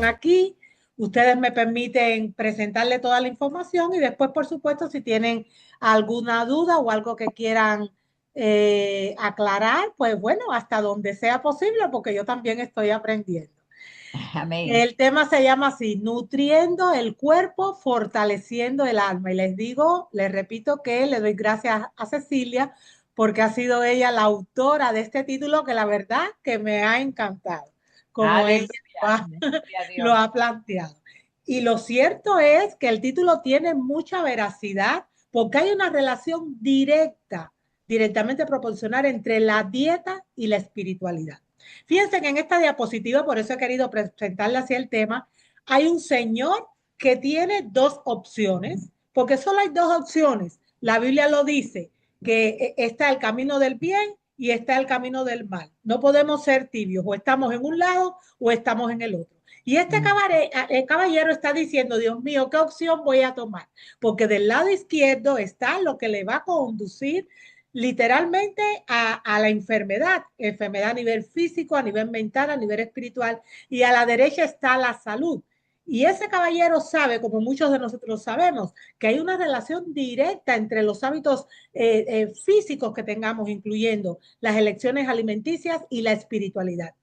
aquí. Ustedes me permiten presentarle toda la información y después, por supuesto, si tienen alguna duda o algo que quieran aclarar, pues bueno, hasta donde sea posible, porque yo también estoy aprendiendo. Amén. El tema se llama así, nutriendo el cuerpo, fortaleciendo el alma. Y les digo, les repito que le doy gracias a Cecilia porque ha sido ella la autora de este título que la verdad que me ha encantado, como ella Aleluya. Gloria a lo Dios. ha planteado. Y lo cierto es que el título tiene mucha veracidad porque hay una relación directa, directamente proporcional entre la dieta y la espiritualidad. Fíjense que en esta diapositiva, por eso he querido presentarle así el tema, hay un señor que tiene dos opciones, porque solo hay dos opciones. La Biblia lo dice, que está el camino del bien y está el camino del mal. No podemos ser tibios, o estamos en un lado o estamos en el otro. Y este Mm. caballero está diciendo, Dios mío, ¿qué opción voy a tomar? Porque del lado izquierdo está lo que le va a conducir literalmente a la enfermedad, enfermedad a nivel físico, a nivel mental, a nivel espiritual, y a la derecha está la salud. Y ese caballero sabe, como muchos de nosotros sabemos, que hay una relación directa entre los hábitos físicos que tengamos, incluyendo las elecciones alimenticias y la espiritualidad.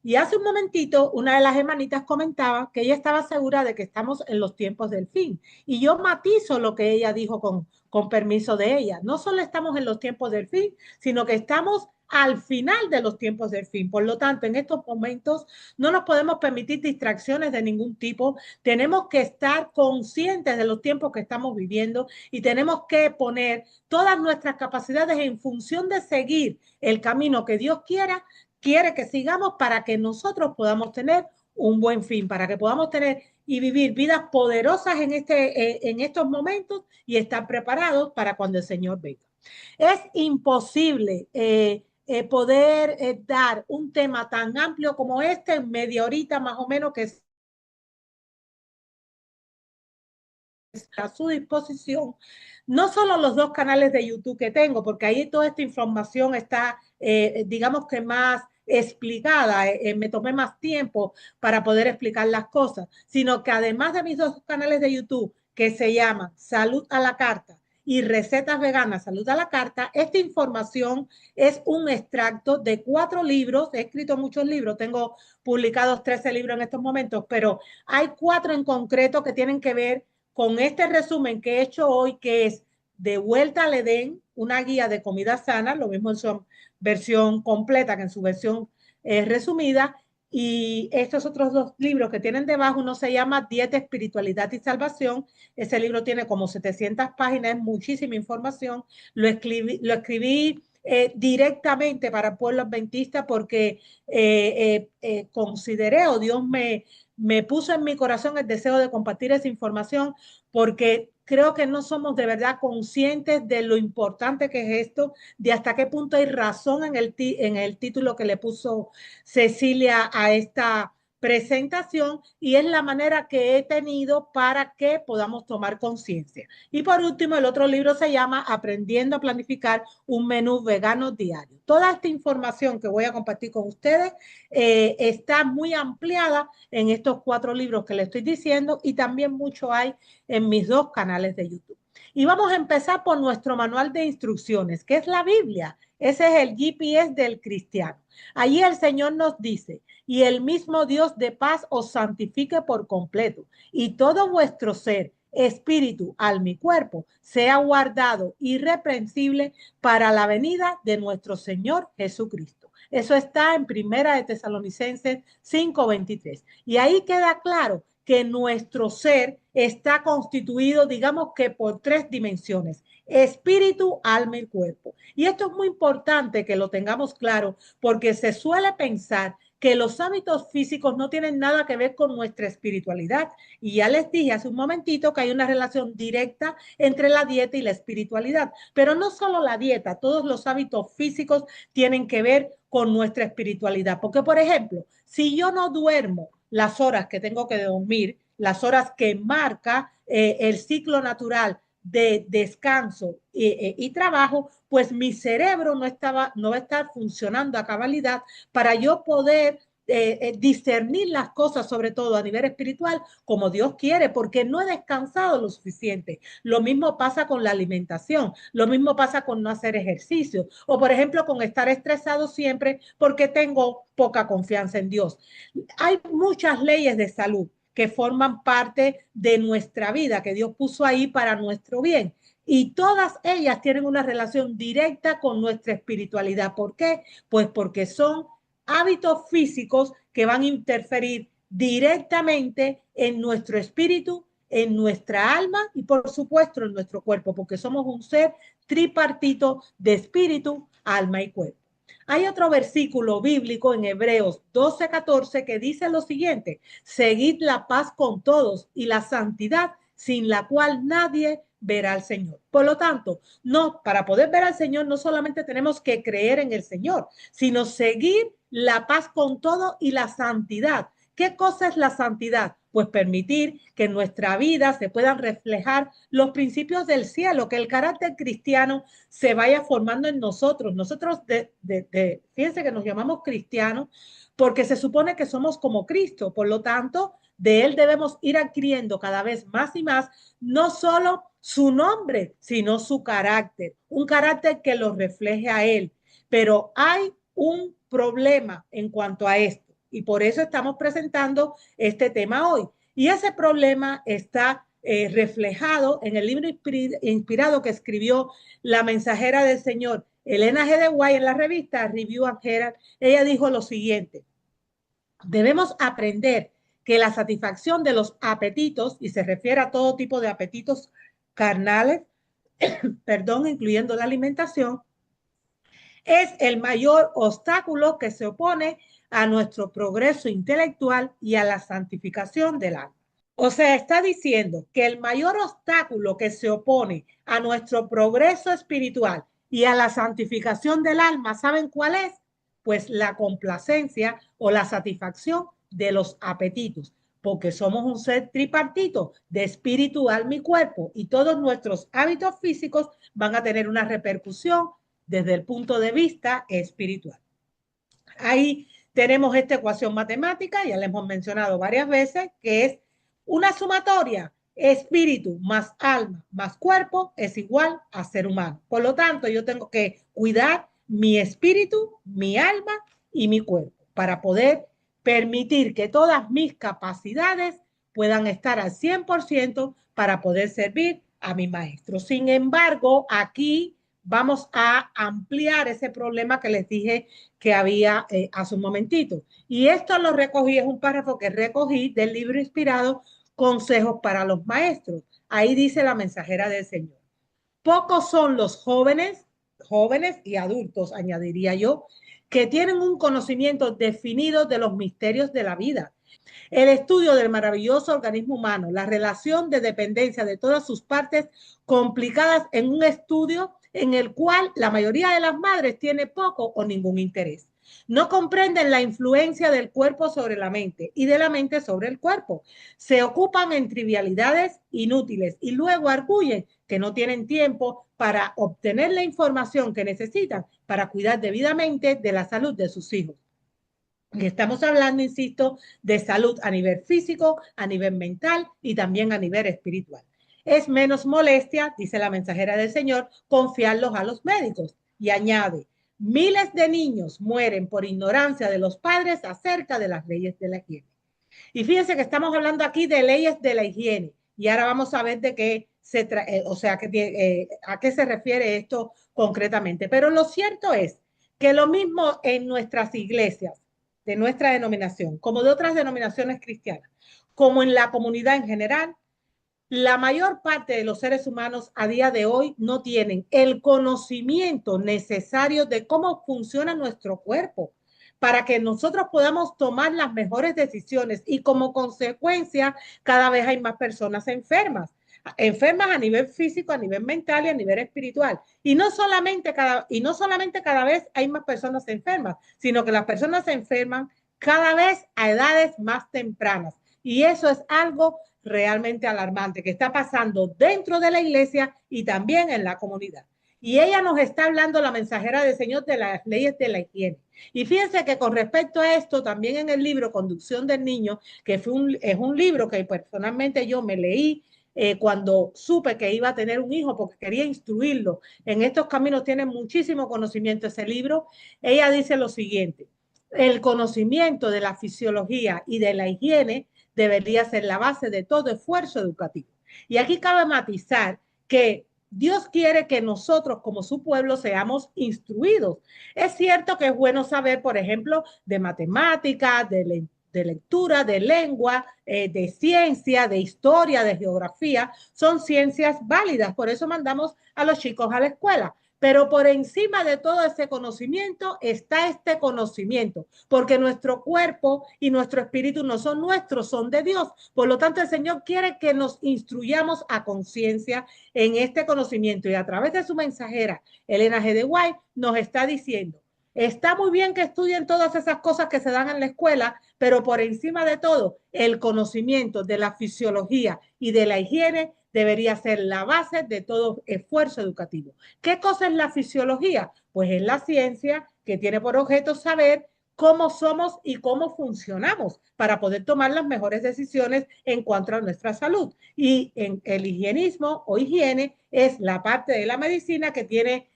Y hace un momentito, una de las hermanitas comentaba que ella estaba segura de que estamos en los tiempos del fin. Y yo matizo lo que ella dijo con permiso de ella. No solo estamos en los tiempos del fin, sino que estamos al final de los tiempos del fin. Por lo tanto, en estos momentos no nos podemos permitir distracciones de ningún tipo. Tenemos que estar conscientes de los tiempos que estamos viviendo y tenemos que poner todas nuestras capacidades en función de seguir el camino que Dios quiere que sigamos para que nosotros podamos tener un buen fin, para que podamos tener y vivir vidas poderosas en estos momentos y estar preparados para cuando el Señor venga. Es imposible poder dar un tema tan amplio como este en media horita más o menos que es a su disposición. No solo los dos canales de YouTube que tengo, porque ahí toda esta información está, digamos que más explicada, me tomé más tiempo para poder explicar las cosas, sino que además de mis dos canales de YouTube, que se llaman Salud a la Carta y Recetas Veganas, Salud a la Carta, esta información es un extracto de 4 libros, he escrito muchos libros, tengo publicados 13 libros en estos momentos, pero hay 4 en concreto que tienen que ver con este resumen que he hecho hoy, que es De vuelta al Edén, una guía de comida sana, lo mismo en su versión completa que en su versión resumida. Y estos otros dos libros que tienen debajo, uno se llama Dieta, Espiritualidad y Salvación. Ese libro tiene como 700 páginas, es muchísima información. Lo escribí directamente para el pueblo adventista porque consideré o Dios me puso en mi corazón el deseo de compartir esa información porque creo que no somos de verdad conscientes de lo importante que es esto, de hasta qué punto hay razón en el título que le puso Cecilia a esta presentación y es la manera que he tenido para que podamos tomar conciencia. Y por último, el otro libro se llama Aprendiendo a planificar un menú vegano diario. Toda esta información que voy a compartir con ustedes está muy ampliada en estos 4 libros que le estoy diciendo y también mucho hay en mis dos canales de YouTube. Y vamos a empezar por nuestro manual de instrucciones, que es la Biblia. Ese es el GPS del cristiano. Allí el Señor nos dice, y el mismo Dios de paz os santifique por completo, y todo vuestro ser, espíritu, alma y cuerpo, sea guardado irreprensible para la venida de nuestro Señor Jesucristo. Eso está en Primera de Tesalonicenses 5:23. Y ahí queda claro que nuestro ser está constituido, digamos que por 3 dimensiones, espíritu, alma y cuerpo. Y esto es muy importante que lo tengamos claro porque se suele pensar que los hábitos físicos no tienen nada que ver con nuestra espiritualidad. Y ya les dije hace un momentito que hay una relación directa entre la dieta y la espiritualidad. Pero no solo la dieta, todos los hábitos físicos tienen que ver con nuestra espiritualidad. Porque, por ejemplo, si yo no duermo las horas que tengo que dormir, las horas que marca el ciclo natural de descanso y trabajo, pues mi cerebro no va a estar funcionando a cabalidad para yo poder discernir las cosas, sobre todo a nivel espiritual, como Dios quiere, porque no he descansado lo suficiente. Lo mismo pasa con la alimentación, lo mismo pasa con no hacer ejercicio, o por ejemplo con estar estresado siempre porque tengo poca confianza en Dios. Hay muchas leyes de salud que forman parte de nuestra vida, que Dios puso ahí para nuestro bien. Y todas ellas tienen una relación directa con nuestra espiritualidad. ¿Por qué? Pues porque son hábitos físicos que van a interferir directamente en nuestro espíritu, en nuestra alma y por supuesto en nuestro cuerpo, porque somos un ser tripartito de espíritu, alma y cuerpo. Hay otro versículo bíblico en Hebreos 12:14 que dice lo siguiente: seguid la paz con todos y la santidad, sin la cual nadie verá al Señor. Por lo tanto, no, para poder ver al Señor no solamente tenemos que creer en el Señor, sino seguir la paz con todo y la santidad. ¿Qué cosa es la santidad? Pues permitir que en nuestra vida se puedan reflejar los principios del cielo, que el carácter cristiano se vaya formando en nosotros. Nosotros, fíjense que nos llamamos cristianos porque se supone que somos como Cristo, por lo tanto, de Él debemos ir adquiriendo cada vez más y más, no solo su nombre, sino su carácter, un carácter que lo refleje a Él. Pero hay un problema en cuanto a esto y por eso estamos presentando este tema hoy. Y ese problema está reflejado en el libro inspirado que escribió la mensajera del Señor, Elena G. de White, en la revista Review and Herald. Ella dijo lo siguiente: debemos aprender que la satisfacción de los apetitos, y se refiere a todo tipo de apetitos carnales, perdón, incluyendo la alimentación, es el mayor obstáculo que se opone a nuestro progreso intelectual y a la santificación del alma. O sea, está diciendo que el mayor obstáculo que se opone a nuestro progreso espiritual y a la santificación del alma, ¿saben cuál es? Pues la complacencia o la satisfacción de los apetitos, porque somos un ser tripartito de espíritu, alma y cuerpo, y todos nuestros hábitos físicos van a tener una repercusión desde el punto de vista espiritual. Ahí tenemos esta ecuación matemática, ya la hemos mencionado varias veces, que es una sumatoria: espíritu más alma más cuerpo es igual a ser humano. Por lo tanto, yo tengo que cuidar mi espíritu, mi alma y mi cuerpo para poder permitir que todas mis capacidades puedan estar al 100% para poder servir a mi maestro. Sin embargo, aquí vamos a ampliar ese problema que les dije que había hace un momentito. Y esto lo recogí, es un párrafo que recogí del libro inspirado Consejos para los Maestros. Ahí dice la mensajera del Señor: pocos son los jóvenes, jóvenes y adultos, añadiría yo, que tienen un conocimiento definido de los misterios de la vida, el estudio del maravilloso organismo humano, la relación de dependencia de todas sus partes complicadas en un estudio en el cual la mayoría de las madres tiene poco o ningún interés. No comprenden la influencia del cuerpo sobre la mente y de la mente sobre el cuerpo. Se ocupan en trivialidades inútiles y luego arguyen que no tienen tiempo para obtener la información que necesitan para cuidar debidamente de la salud de sus hijos. Y estamos hablando, insisto, de salud a nivel físico, a nivel mental y también a nivel espiritual. Es menos molestia, dice la mensajera del Señor, confiarlos a los médicos. Y añade: miles de niños mueren por ignorancia de los padres acerca de las leyes de la higiene. Y fíjense que estamos hablando aquí de leyes de la higiene. Y ahora vamos a ver de qué a qué se refiere esto concretamente. Pero lo cierto es que lo mismo en nuestras iglesias, de nuestra denominación, como de otras denominaciones cristianas, como en la comunidad en general, la mayor parte de los seres humanos a día de hoy no tienen el conocimiento necesario de cómo funciona nuestro cuerpo para que nosotros podamos tomar las mejores decisiones, y como consecuencia cada vez hay más personas enfermas a nivel físico, a nivel mental y a nivel espiritual. Y no solamente cada vez hay más personas enfermas, sino que las personas se enferman cada vez a edades más tempranas. Y eso es algo realmente alarmante que está pasando dentro de la iglesia y también en la comunidad. Y ella nos está hablando, la mensajera del Señor, de las leyes de la higiene. Y fíjense que con respecto a esto, también en el libro Conducción del Niño, que es un libro que personalmente yo me leí cuando supe que iba a tener un hijo porque quería instruirlo. En estos caminos tiene muchísimo conocimiento ese libro. Ella dice lo siguiente: el conocimiento de la fisiología y de la higiene debería ser la base de todo esfuerzo educativo. Y aquí cabe matizar que Dios quiere que nosotros como su pueblo seamos instruidos. Es cierto que es bueno saber, por ejemplo, de matemáticas, de lectura, de lengua, de ciencia, de historia, de geografía. Son ciencias válidas, por eso mandamos a los chicos a la escuela. Pero por encima de todo ese conocimiento está este conocimiento, porque nuestro cuerpo y nuestro espíritu no son nuestros, son de Dios. Por lo tanto, el Señor quiere que nos instruyamos a conciencia en este conocimiento, y a través de su mensajera, Elena G. de White, nos está diciendo: está muy bien que estudien todas esas cosas que se dan en la escuela, pero por encima de todo, el conocimiento de la fisiología y de la higiene debería ser la base de todo esfuerzo educativo. ¿Qué cosa es la fisiología? Pues es la ciencia que tiene por objeto saber cómo somos y cómo funcionamos para poder tomar las mejores decisiones en cuanto a nuestra salud. Y en el higienismo o higiene es la parte de la medicina que tiene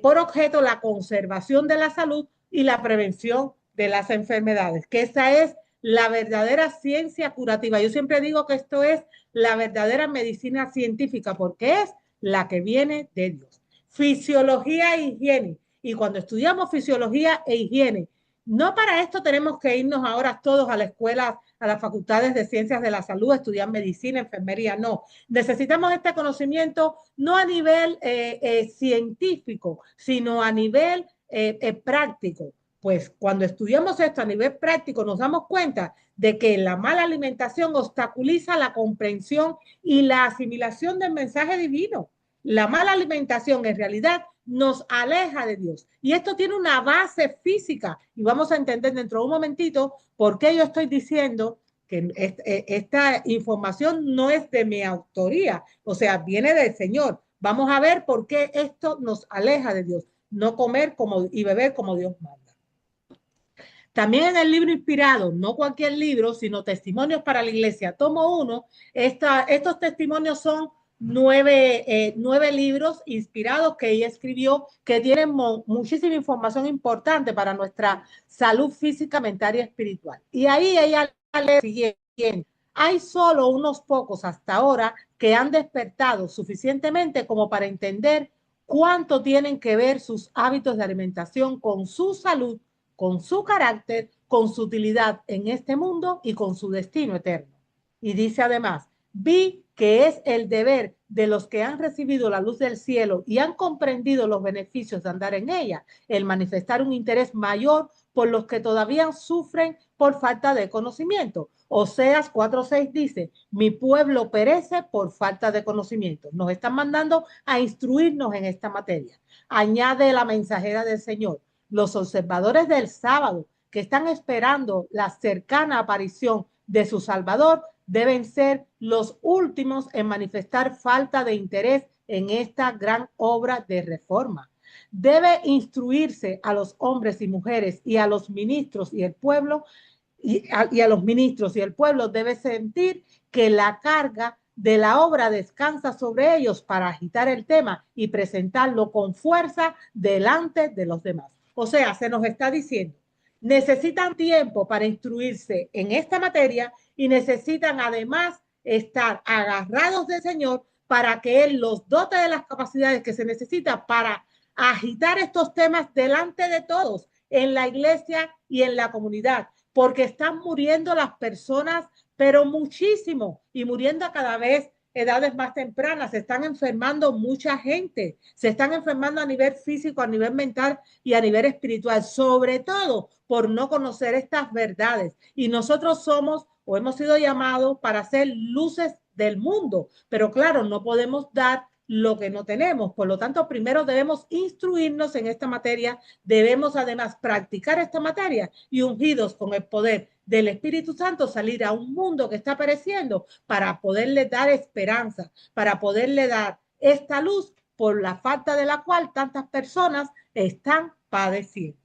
por objeto la conservación de la salud y la prevención de las enfermedades, que esa es la verdadera ciencia curativa. Yo siempre digo que esto es la verdadera medicina científica, porque es la que viene de Dios. Fisiología e higiene. Y cuando estudiamos fisiología e higiene, no para esto tenemos que irnos ahora todos a la escuela, a las facultades de ciencias de la salud, a estudiar medicina, enfermería, no. Necesitamos este conocimiento no a nivel científico, sino a nivel práctico. Pues cuando estudiamos esto a nivel práctico nos damos cuenta de que la mala alimentación obstaculiza la comprensión y la asimilación del mensaje divino. La mala alimentación en realidad nos aleja de Dios. Y esto tiene una base física. Y vamos a entender dentro de un momentito por qué yo estoy diciendo que esta información no es de mi autoría, o sea, viene del Señor. Vamos a ver por qué esto nos aleja de Dios. No comer como, y beber como Dios manda. También en el libro inspirado, no cualquier libro, sino Testimonios para la Iglesia, tomo uno, estos testimonios son 9 libros inspirados que ella escribió, que tienen muchísima información importante para nuestra salud física, mental y espiritual. Y ahí ella lee siguiente: hay solo unos pocos hasta ahora que han despertado suficientemente como para entender cuánto tienen que ver sus hábitos de alimentación con su salud, con su carácter, con su utilidad en este mundo y con su destino eterno. Y dice además: vi que es el deber de los que han recibido la luz del cielo y han comprendido los beneficios de andar en ella, el manifestar un interés mayor por los que todavía sufren por falta de conocimiento. Oseas 4:6 dice: mi pueblo perece por falta de conocimiento. Nos están mandando a instruirnos en esta materia. Añade la mensajera del Señor: los observadores del sábado que están esperando la cercana aparición de su Salvador deben ser los últimos en manifestar falta de interés en esta gran obra de reforma. Debe instruirse a los hombres y mujeres y a los ministros y el pueblo, y a los ministros y el pueblo debe sentir que la carga de la obra descansa sobre ellos para agitar el tema y presentarlo con fuerza delante de los demás. O sea, se nos está diciendo: necesitan tiempo para instruirse en esta materia y necesitan además estar agarrados del Señor para que Él los dote de las capacidades que se necesita para agitar estos temas delante de todos, en la iglesia y en la comunidad, porque están muriendo las personas, pero muchísimo, y muriendo a cada vez edades más tempranas. Se están enfermando mucha gente, se están enfermando a nivel físico, a nivel mental y a nivel espiritual, sobre todo por no conocer estas verdades. Y nosotros somos o hemos sido llamados para ser luces del mundo, pero claro, no podemos dar lo que no tenemos. Por lo tanto, primero debemos instruirnos en esta materia, debemos además practicar esta materia y, ungidos con el poder del Espíritu Santo, salir a un mundo que está pereciendo para poderle dar esperanza, para poderle dar esta luz por la falta de la cual tantas personas están padeciendo.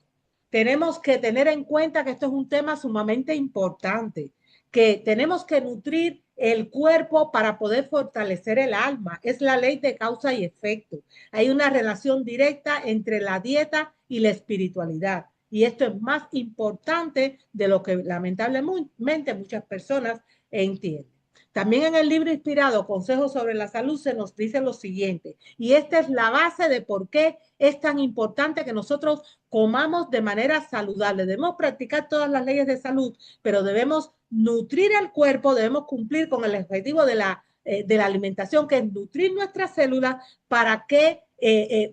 Tenemos que tener en cuenta que esto es un tema sumamente importante, que tenemos que nutrir el cuerpo para poder fortalecer el alma. Es la ley de causa y efecto. Hay una relación directa entre la dieta y la espiritualidad. Y esto es más importante de lo que lamentablemente muchas personas entienden. También en el libro inspirado Consejos sobre la Salud se nos dice lo siguiente, y esta es la base de por qué es tan importante que nosotros comamos de manera saludable. Debemos practicar todas las leyes de salud, pero debemos nutrir el cuerpo, debemos cumplir con el objetivo de la alimentación, que es nutrir nuestras células para que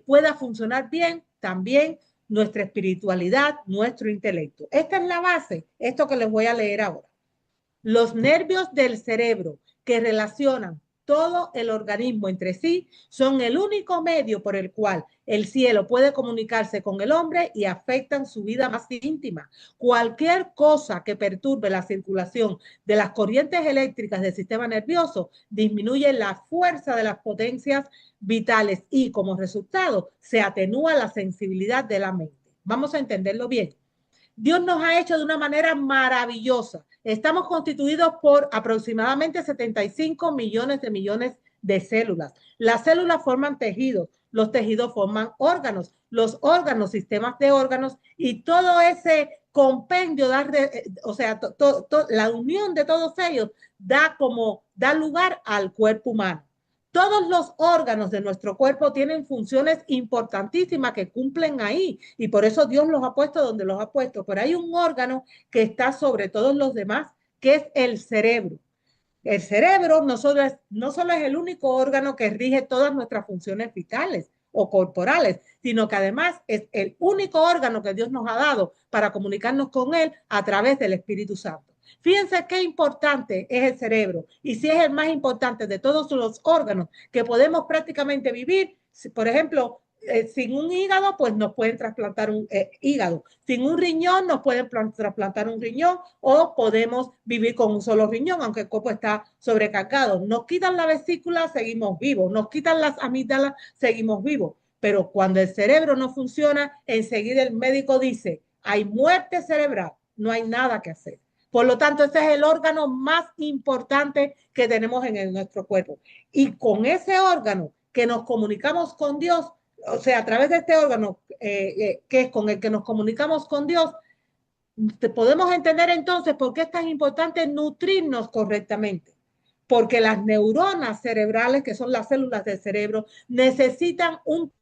pueda funcionar bien también nuestra espiritualidad, nuestro intelecto. Esta es la base, esto que les voy a leer ahora. Los nervios del cerebro que relacionan todo el organismo entre sí son el único medio por el cual el cielo puede comunicarse con el hombre y afectan su vida más íntima. Cualquier cosa que perturbe la circulación de las corrientes eléctricas del sistema nervioso disminuye la fuerza de las potencias vitales y, como resultado, se atenúa la sensibilidad de la mente. Vamos a entenderlo bien. Dios nos ha hecho de una manera maravillosa. Estamos constituidos por aproximadamente 75 millones de células. Las células forman tejidos, los tejidos forman órganos, los órganos, sistemas de órganos, y todo ese compendio, la unión de todos ellos da lugar al cuerpo humano. Todos los órganos de nuestro cuerpo tienen funciones importantísimas que cumplen ahí, y por eso Dios los ha puesto donde los ha puesto. Pero hay un órgano que está sobre todos los demás, que es el cerebro. El cerebro no solo es el único órgano que rige todas nuestras funciones vitales o corporales, sino que además es el único órgano que Dios nos ha dado para comunicarnos con Él a través del Espíritu Santo. Fíjense qué importante es el cerebro, y si es el más importante de todos los órganos que podemos prácticamente vivir. Por ejemplo, sin un hígado, pues nos pueden trasplantar un hígado. Sin un riñón, nos pueden trasplantar un riñón, o podemos vivir con un solo riñón, aunque el cuerpo está sobrecargado. Nos quitan la vesícula, seguimos vivos. Nos quitan las amígdalas, seguimos vivos. Pero cuando el cerebro no funciona, enseguida el médico dice, hay muerte cerebral, no hay nada que hacer. Por lo tanto, ese es el órgano más importante que tenemos en nuestro cuerpo. Y con ese órgano que nos comunicamos con Dios, o sea, a través de este órgano que es con el que nos comunicamos con Dios, podemos entender entonces por qué es tan importante nutrirnos correctamente. Porque las neuronas cerebrales, que son las células del cerebro, necesitan un tipo.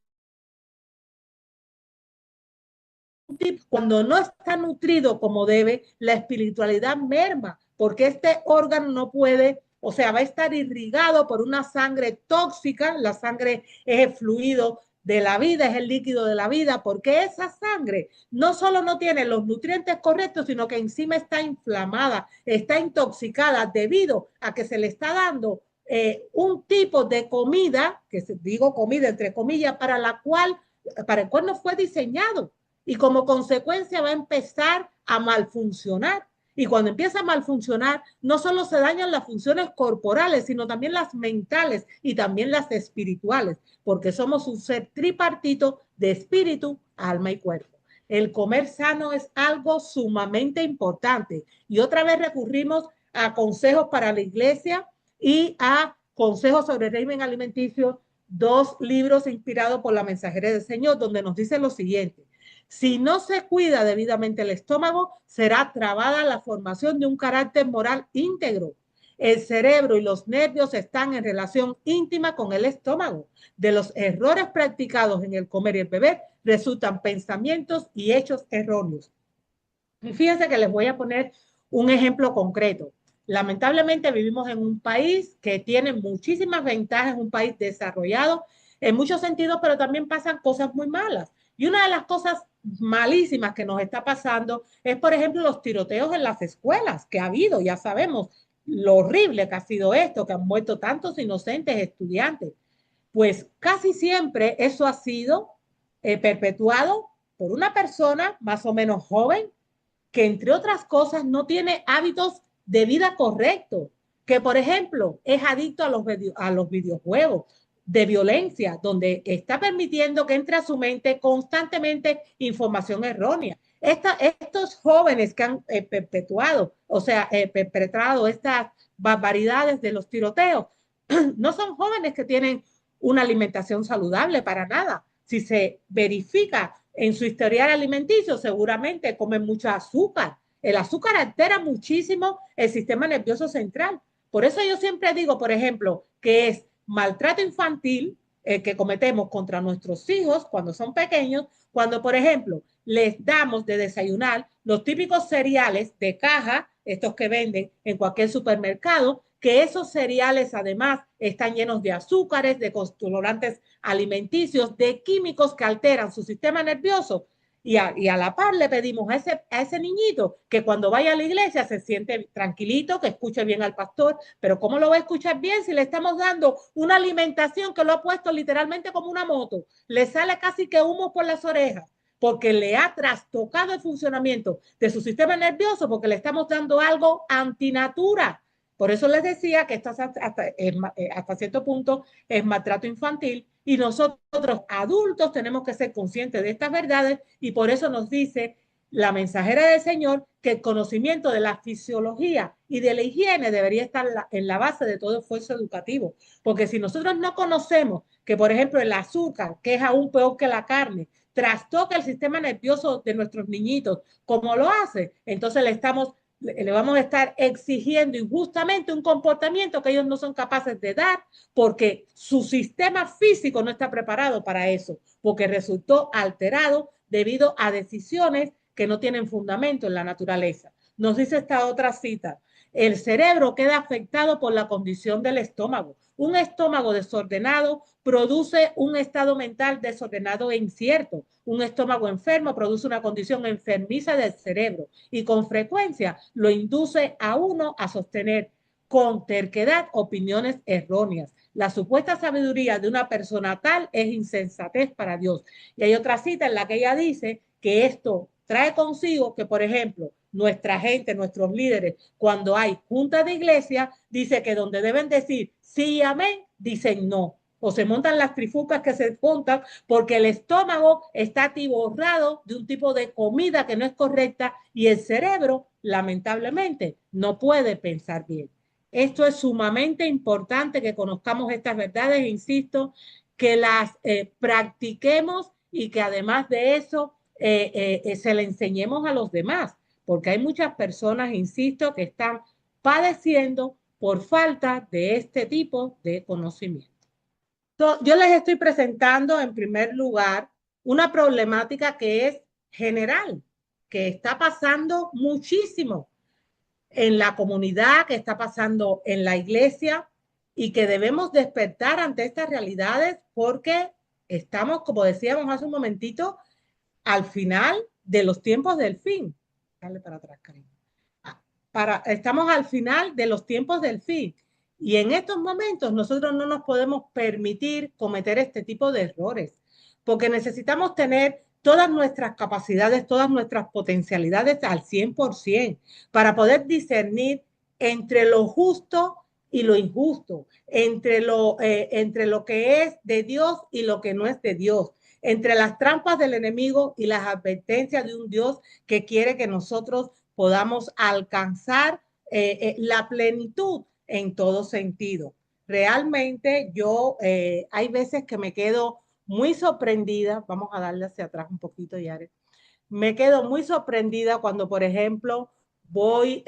Cuando no está nutrido como debe, la espiritualidad merma, porque este órgano no puede, o sea, va a estar irrigado por una sangre tóxica. La sangre es el fluido de la vida, es el líquido de la vida, porque esa sangre no solo no tiene los nutrientes correctos, sino que encima está inflamada, está intoxicada debido a que se le está dando un tipo de comida, que digo comida entre comillas, para el cual no fue diseñado, y como consecuencia va a empezar a malfuncionar. Y cuando empieza a malfuncionar, no solo se dañan las funciones corporales, sino también las mentales y también las espirituales, porque somos un ser tripartito de espíritu, alma y cuerpo. El comer sano es algo sumamente importante. Y otra vez recurrimos a consejos para la iglesia y a consejos sobre el régimen alimenticio, 2 libros inspirados por la Mensajera del Señor, donde nos dice lo siguiente. Si no se cuida debidamente el estómago, será trabada la formación de un carácter moral íntegro. El cerebro y los nervios están en relación íntima con el estómago. De los errores practicados en el comer y el beber resultan pensamientos y hechos erróneos. Y fíjense que les voy a poner un ejemplo concreto. Lamentablemente vivimos en un país que tiene muchísimas ventajas, un país desarrollado en muchos sentidos, pero también pasan cosas muy malas. Y una de las cosas malísimas que nos está pasando es, por ejemplo, los tiroteos en las escuelas que ha habido. Ya sabemos lo horrible que ha sido esto, que han muerto tantos inocentes estudiantes. Pues casi siempre eso ha sido perpetuado por una persona más o menos joven, que entre otras cosas no tiene hábitos de vida correctos, que por ejemplo es adicto a los videojuegos. de violencia, donde está permitiendo que entre a su mente constantemente información errónea. Estos jóvenes que han perpetuado, o sea, perpetrado estas barbaridades de los tiroteos, no son jóvenes que tienen una alimentación saludable para nada. Si se verifica en su historial alimenticio, seguramente comen mucho azúcar. El azúcar altera muchísimo el sistema nervioso central. Por eso yo siempre digo, por ejemplo, que es maltrato infantil que cometemos contra nuestros hijos cuando son pequeños, cuando, por ejemplo, les damos de desayunar los típicos cereales de caja, estos que venden en cualquier supermercado, que esos cereales además están llenos de azúcares, de colorantes alimenticios, de químicos que alteran su sistema nervioso. Y a la par le pedimos a ese niñito que cuando vaya a la iglesia se siente tranquilito, que escuche bien al pastor, pero ¿cómo lo va a escuchar bien si le estamos dando una alimentación que lo ha puesto literalmente como una moto? Le sale casi que humo por las orejas porque le ha trastocado el funcionamiento de su sistema nervioso, porque le estamos dando algo antinatura. Por eso les decía que esto hasta cierto punto es maltrato infantil y nosotros adultos tenemos que ser conscientes de estas verdades y por eso nos dice la mensajera del Señor que el conocimiento de la fisiología y de la higiene debería estar en la base de todo esfuerzo educativo. Porque si nosotros no conocemos que, por ejemplo, el azúcar, que es aún peor que la carne, trastoca el sistema nervioso de nuestros niñitos, como lo hace, entonces le vamos a estar exigiendo injustamente un comportamiento que ellos no son capaces de dar porque su sistema físico no está preparado para eso, porque resultó alterado debido a decisiones que no tienen fundamento en la naturaleza. Nos dice esta otra cita, el cerebro queda afectado por la condición del estómago. Un estómago desordenado produce un estado mental desordenado e incierto. Un estómago enfermo produce una condición enfermiza del cerebro y con frecuencia lo induce a uno a sostener con terquedad opiniones erróneas. La supuesta sabiduría de una persona tal es insensatez para Dios. Y hay otra cita en la que ella dice que esto trae consigo que, por ejemplo, nuestra gente, nuestros líderes, cuando hay juntas de iglesia, dice que donde deben decir sí y amén, dicen no. O se montan las trifulcas que se montan porque el estómago está atiborrado de un tipo de comida que no es correcta y el cerebro, lamentablemente, no puede pensar bien. Esto es sumamente importante que conozcamos estas verdades, e insisto, que las practiquemos y que además de eso se le enseñemos a los demás, porque hay muchas personas, insisto, que están padeciendo por falta de este tipo de conocimiento. Yo les estoy presentando en primer lugar una problemática que es general, que está pasando muchísimo en la comunidad, que está pasando en la iglesia y que debemos despertar ante estas realidades porque estamos, como decíamos hace un momentito, al final de los tiempos del fin. Dale para atrás, cariño. Estamos al final de los tiempos del fin. Y en estos momentos nosotros no nos podemos permitir cometer este tipo de errores, porque necesitamos tener todas nuestras capacidades, todas nuestras potencialidades al 100% para poder discernir entre lo justo y lo injusto, entre lo que es de Dios y lo que no es de Dios, entre las trampas del enemigo y las advertencias de un Dios que quiere que nosotros podamos alcanzar la plenitud en todo sentido. Realmente yo hay veces que me quedo muy sorprendida, vamos a darle hacia atrás un poquito, Yare. Me quedo muy sorprendida cuando, por ejemplo, voy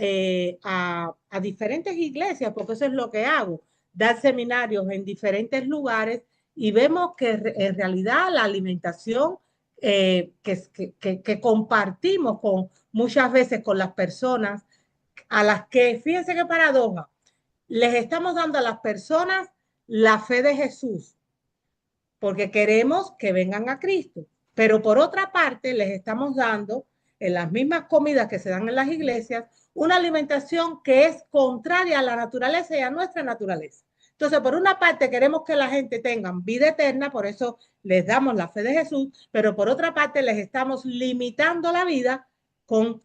a diferentes iglesias, porque eso es lo que hago, dar seminarios en diferentes lugares y vemos que en realidad la alimentación que compartimos con muchas veces con las personas a las que, fíjense qué paradoja, les estamos dando a las personas la fe de Jesús, porque queremos que vengan a Cristo. Pero por otra parte, les estamos dando en las mismas comidas que se dan en las iglesias una alimentación que es contraria a la naturaleza y a nuestra naturaleza. Entonces, por una parte, queremos que la gente tenga vida eterna, por eso les damos la fe de Jesús, pero por otra parte, les estamos limitando la vida con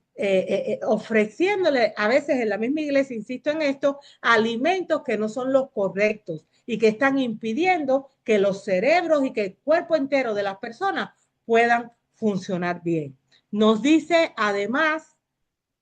ofreciéndole a veces en la misma iglesia, insisto en esto, alimentos que no son los correctos y que están impidiendo que los cerebros y que el cuerpo entero de las personas puedan funcionar bien. Nos dice además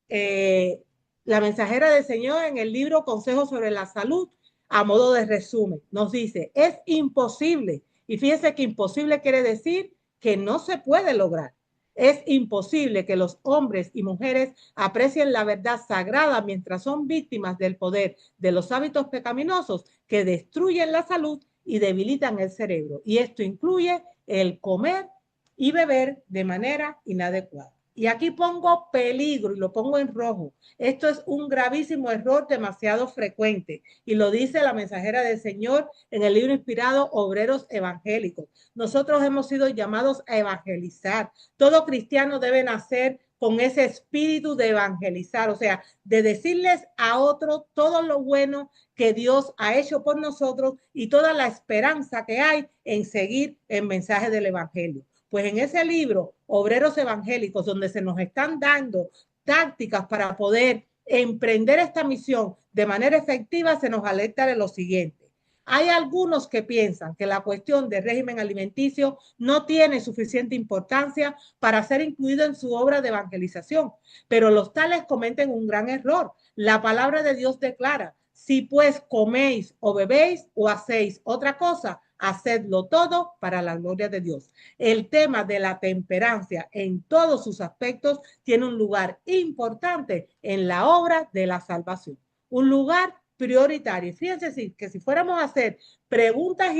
la mensajera del Señor en el libro Consejos sobre la Salud, a modo de resumen, nos dice, es imposible, y fíjense que imposible quiere decir que no se puede lograr. Es imposible que los hombres y mujeres aprecien la verdad sagrada mientras son víctimas del poder de los hábitos pecaminosos que destruyen la salud y debilitan el cerebro. Y esto incluye el comer y beber de manera inadecuada. Y aquí pongo peligro y lo pongo en rojo. Esto es un gravísimo error demasiado frecuente y lo dice la mensajera del Señor en el libro inspirado Obreros Evangélicos. Nosotros hemos sido llamados a evangelizar. Todo cristiano debe nacer con ese espíritu de evangelizar, o sea, de decirles a otros todo lo bueno que Dios ha hecho por nosotros y toda la esperanza que hay en seguir el mensaje del evangelio. Pues en ese libro, Obreros Evangélicos, donde se nos están dando tácticas para poder emprender esta misión de manera efectiva, se nos alerta de lo siguiente. Hay algunos que piensan que la cuestión del régimen alimenticio no tiene suficiente importancia para ser incluido en su obra de evangelización, pero los tales cometen un gran error. La palabra de Dios declara, si pues coméis o bebéis o hacéis otra cosa, hacedlo todo para la gloria de Dios. El tema de la temperancia en todos sus aspectos tiene un lugar importante en la obra de la salvación. Un lugar prioritario. Fíjense que si fuéramos a hacer preguntas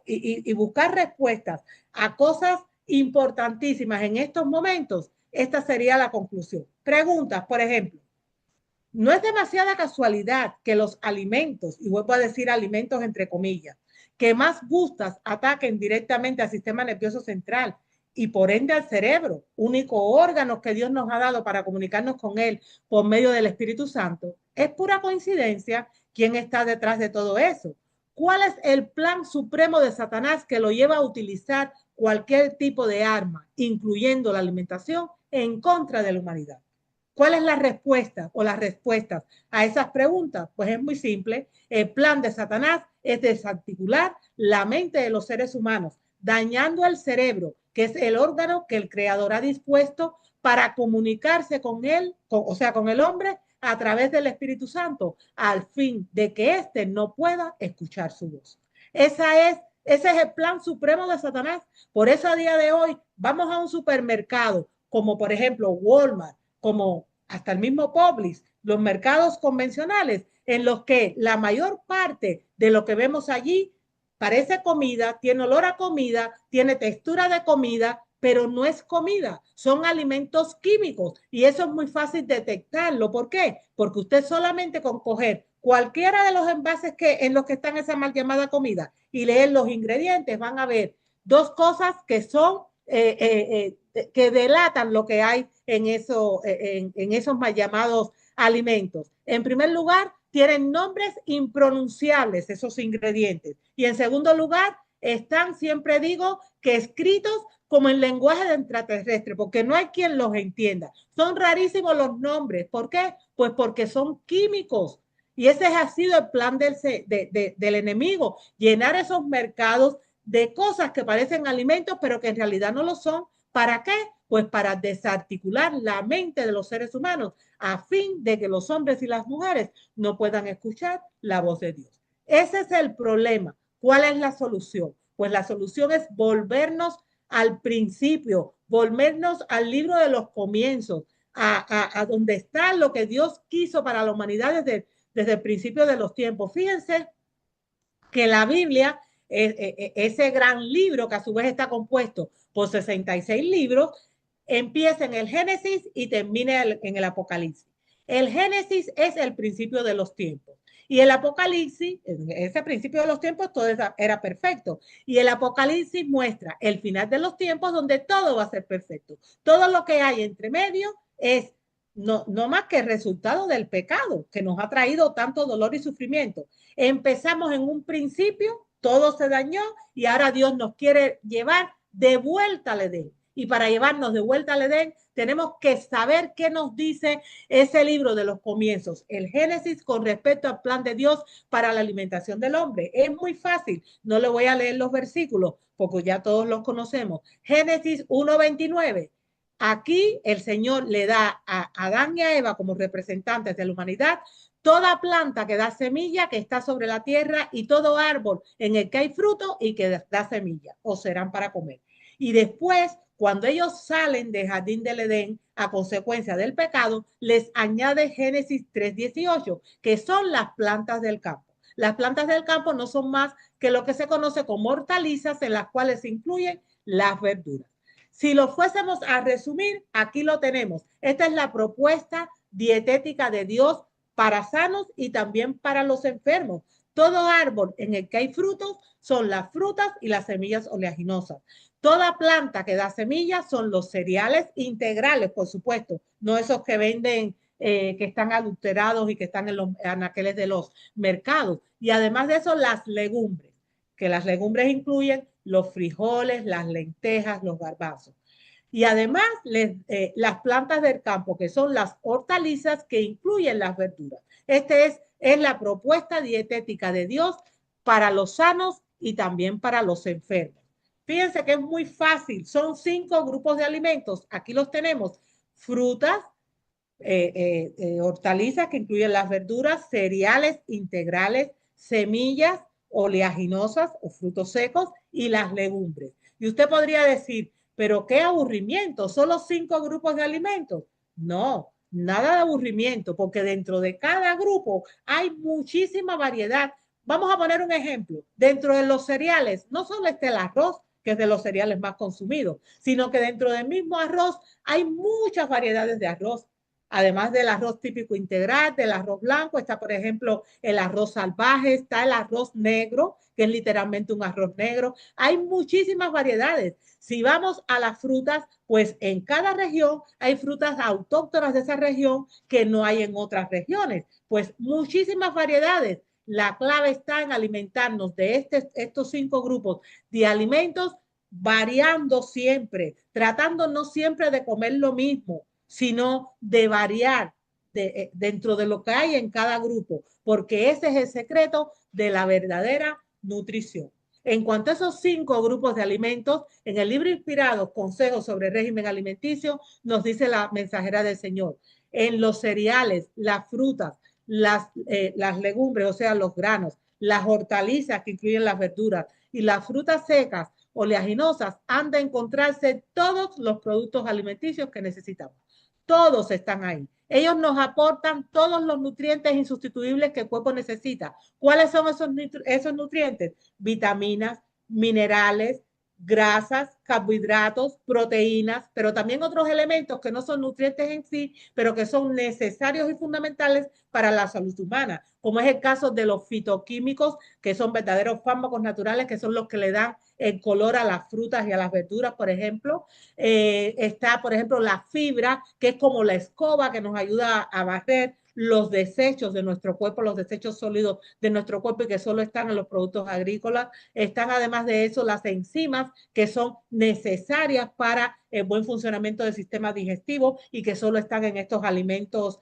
y buscar respuestas a cosas importantísimas en estos momentos, esta sería la conclusión. Preguntas, por ejemplo, no es demasiada casualidad que los alimentos, y vuelvo a decir alimentos entre comillas, que más gustas ataquen directamente al sistema nervioso central y por ende al cerebro, único órgano que Dios nos ha dado para comunicarnos con él por medio del Espíritu Santo. Es pura coincidencia quién está detrás de todo eso. ¿Cuál es el plan supremo de Satanás que lo lleva a utilizar cualquier tipo de arma, incluyendo la alimentación, en contra de la humanidad? ¿Cuál es la respuesta o las respuestas a esas preguntas? Pues es muy simple. El plan de Satanás es desarticular la mente de los seres humanos, dañando el cerebro, que es el órgano que el Creador ha dispuesto para comunicarse con él, o sea, con el hombre, a través del Espíritu Santo, al fin de que éste no pueda escuchar su voz. Ese es el plan supremo de Satanás. Por eso a día de hoy vamos a un supermercado, como por ejemplo Walmart, como hasta el mismo Publix, los mercados convencionales, en los que la mayor parte de lo que vemos allí parece comida, tiene olor a comida, tiene textura de comida, pero no es comida, son alimentos químicos y eso es muy fácil detectarlo. ¿Por qué? Porque usted solamente con coger cualquiera de los envases en los que están esa mal llamada comida y leer los ingredientes, van a ver dos cosas que son que delatan lo que hay en esos mal llamados alimentos. En primer lugar, tienen nombres impronunciables esos ingredientes. Y en segundo lugar, están, siempre digo, que escritos como en lenguaje de extraterrestre, porque no hay quien los entienda. Son rarísimos los nombres. ¿Por qué? Pues porque son químicos. Y ese ha sido el plan del enemigo, llenar esos mercados de cosas que parecen alimentos, pero que en realidad no lo son. ¿Para qué? Pues para desarticular la mente de los seres humanos, a fin de que los hombres y las mujeres no puedan escuchar la voz de Dios. Ese es el problema. ¿Cuál es la solución? Pues la solución es volvernos al principio, volvernos al libro de los comienzos, a donde está lo que Dios quiso para la humanidad desde el principio de los tiempos. Fíjense que la Biblia, ese gran libro que a su vez está compuesto por 66 libros, empieza en el Génesis y termina en el Apocalipsis. El Génesis es el principio de los tiempos. Y el Apocalipsis, en ese principio de los tiempos, todo era perfecto. Y el Apocalipsis muestra el final de los tiempos donde todo va a ser perfecto. Todo lo que hay entre medio es no más que el resultado del pecado que nos ha traído tanto dolor y sufrimiento. Empezamos en un principio, todo se dañó y ahora Dios nos quiere llevar de vuelta al Edén. y para llevarnos de vuelta al Edén, tenemos que saber qué nos dice ese libro de los comienzos, el Génesis, con respecto al plan de Dios para la alimentación del hombre. Es muy fácil, no le voy a leer los versículos porque ya todos los conocemos. Génesis 1:29. Aquí el Señor le da a Adán y a Eva como representantes de la humanidad toda planta que da semilla que está sobre la tierra y todo árbol en el que hay fruto y que da semilla o serán para comer. Y después, cuando ellos salen del jardín del Edén a consecuencia del pecado, les añade Génesis 3:18, que son las plantas del campo. Las plantas del campo no son más que lo que se conoce como hortalizas, en las cuales se incluyen las verduras. Si lo fuésemos a resumir, aquí lo tenemos. Esta es la propuesta dietética de Dios para sanos y también para los enfermos. Todo árbol en el que hay frutos son las frutas y las semillas oleaginosas. Toda planta que da semillas son los cereales integrales, por supuesto, no esos que venden, que están adulterados y que están en los anaqueles de los mercados. Y además de eso, las legumbres, que las legumbres incluyen los frijoles, las lentejas, los garbanzos. Y además las plantas del campo, que son las hortalizas que incluyen las verduras. Esta es la propuesta dietética de Dios para los sanos y también para los enfermos. Fíjense que es muy fácil, son 5 grupos de alimentos. Aquí los tenemos: frutas, hortalizas que incluyen las verduras, cereales integrales, semillas oleaginosas o frutos secos y las legumbres. Y usted podría decir, pero qué aburrimiento, solo 5 grupos de alimentos. No, nada de aburrimiento, porque dentro de cada grupo hay muchísima variedad. Vamos a poner un ejemplo. Dentro de los cereales, no solo está el arroz, que es de los cereales más consumidos, sino que dentro del mismo arroz hay muchas variedades de arroz. Además del arroz típico integral, del arroz blanco, está, por ejemplo, el arroz salvaje, está el arroz negro, que es literalmente un arroz negro. Hay muchísimas variedades. Si vamos a las frutas, pues en cada región hay frutas autóctonas de esa región que no hay en otras regiones. Pues muchísimas variedades. La clave está en alimentarnos de estos 5 grupos de alimentos, variando siempre, tratando no siempre de comer lo mismo, sino de variar dentro de lo que hay en cada grupo, porque ese es el secreto de la verdadera nutrición. En cuanto a esos 5 grupos de alimentos, en el libro inspirado Consejos sobre régimen alimenticio, nos dice la mensajera del Señor: en los cereales, las frutas, las legumbres, o sea, los granos, las hortalizas que incluyen las verduras y las frutas secas oleaginosas, han de encontrarse todos los productos alimenticios que necesitamos. Todos están ahí. Ellos nos aportan todos los nutrientes insustituibles que el cuerpo necesita. ¿Cuáles son esos nutrientes? Vitaminas, minerales, grasas, carbohidratos, proteínas, pero también otros elementos que no son nutrientes en sí, pero que son necesarios y fundamentales para la salud humana, como es el caso de los fitoquímicos, que son verdaderos fármacos naturales, que son los que le dan el color a las frutas y a las verduras, por ejemplo. Está, por ejemplo, la fibra, que es como la escoba que nos ayuda a barrer los desechos de nuestro cuerpo, los desechos sólidos de nuestro cuerpo, y que solo están en los productos agrícolas. Están, además de eso, las enzimas, que son necesarias para el buen funcionamiento del sistema digestivo y que solo están en estos alimentos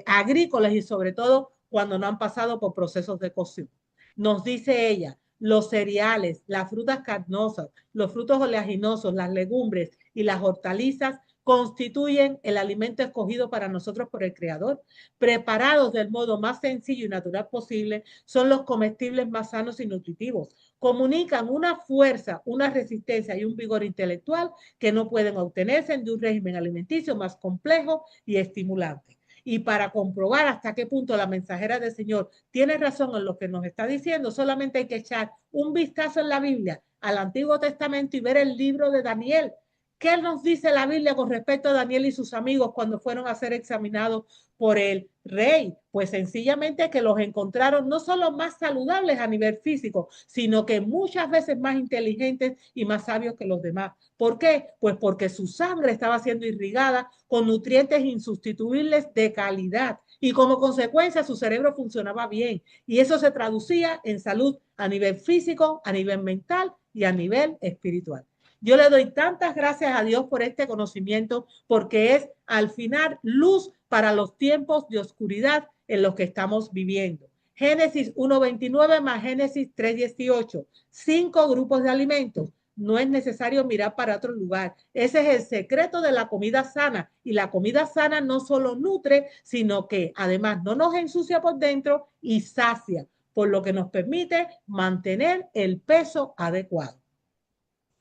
agrícolas, y sobre todo cuando no han pasado por procesos de cocción. Nos dice ella: los cereales, las frutas carnosas, los frutos oleaginosos, las legumbres y las hortalizas constituyen el alimento escogido para nosotros por el Creador. Preparados del modo más sencillo y natural posible, son los comestibles más sanos y nutritivos. Comunican una fuerza, una resistencia y un vigor intelectual que no pueden obtenerse de un régimen alimenticio más complejo y estimulante. Y para comprobar hasta qué punto la mensajera del Señor tiene razón en lo que nos está diciendo, solamente hay que echar un vistazo en la Biblia, al Antiguo Testamento, y ver el libro de Daniel. ¿Qué nos dice la Biblia con respecto a Daniel y sus amigos cuando fueron a ser examinados por el rey? Pues sencillamente que los encontraron no solo más saludables a nivel físico, sino que muchas veces más inteligentes y más sabios que los demás. ¿Por qué? Pues porque su sangre estaba siendo irrigada con nutrientes insustituibles de calidad, y como consecuencia su cerebro funcionaba bien, y eso se traducía en salud a nivel físico, a nivel mental y a nivel espiritual. Yo le doy tantas gracias a Dios por este conocimiento, porque es al final luz para los tiempos de oscuridad en los que estamos viviendo. Génesis 1:29 más Génesis 3:18. 5 grupos de alimentos. No es necesario mirar para otro lugar. Ese es el secreto de la comida sana. Y la comida sana no solo nutre, sino que además no nos ensucia por dentro y sacia, por lo que nos permite mantener el peso adecuado.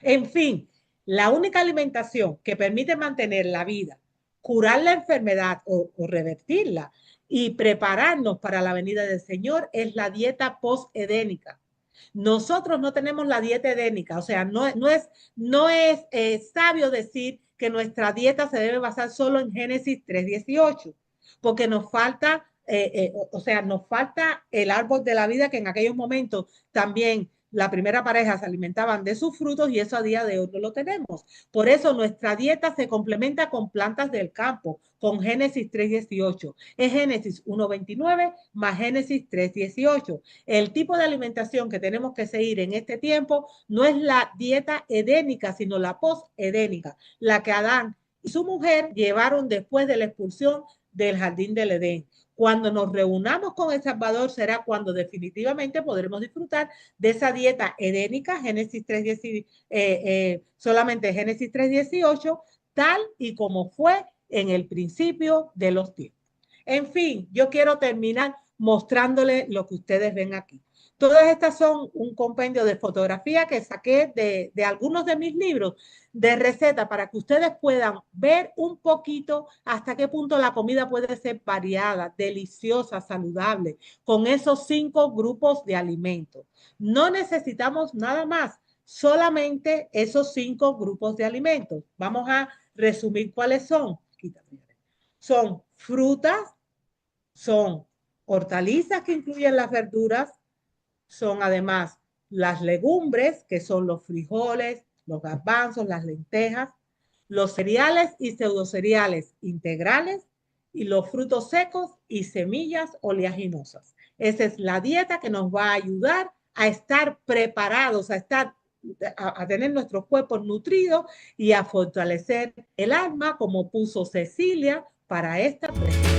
En fin, la única alimentación que permite mantener la vida, curar la enfermedad o revertirla y prepararnos para la venida del Señor es la dieta post-edénica. Nosotros no tenemos la dieta edénica, o sea, no es sabio decir que nuestra dieta se debe basar solo en Génesis 3:18, porque nos falta, o sea, nos falta el árbol de la vida que en aquellos momentos también la primera pareja se alimentaban de sus frutos y eso a día de hoy no lo tenemos. Por eso nuestra dieta se complementa con plantas del campo, con Génesis 3:18. Es Génesis 1:29 más Génesis 3:18. El tipo de alimentación que tenemos que seguir en este tiempo no es la dieta edénica, sino la post-edénica, la que Adán y su mujer llevaron después de la expulsión del jardín del Edén. Cuando nos reunamos con el Salvador será cuando definitivamente podremos disfrutar de esa dieta edénica, Génesis 3:18, solamente Génesis 3:18, tal y como fue en el principio de los tiempos. En fin, yo quiero terminar mostrándole lo que ustedes ven aquí. Todas estas son un compendio de fotografía que saqué de algunos de mis libros de receta para que ustedes puedan ver un poquito hasta qué punto la comida puede ser variada, deliciosa, saludable, con esos 5 grupos de alimentos. No necesitamos nada más, solamente esos 5 grupos de alimentos. Vamos a resumir cuáles son. Son frutas, son hortalizas que incluyen las verduras, son además las legumbres, que son los frijoles, los garbanzos, las lentejas, los cereales y pseudocereales integrales y los frutos secos y semillas oleaginosas. Esa es la dieta que nos va a ayudar a estar preparados, a tener nuestros cuerpos nutridos y a fortalecer el alma, como puso Cecilia para esta presentación.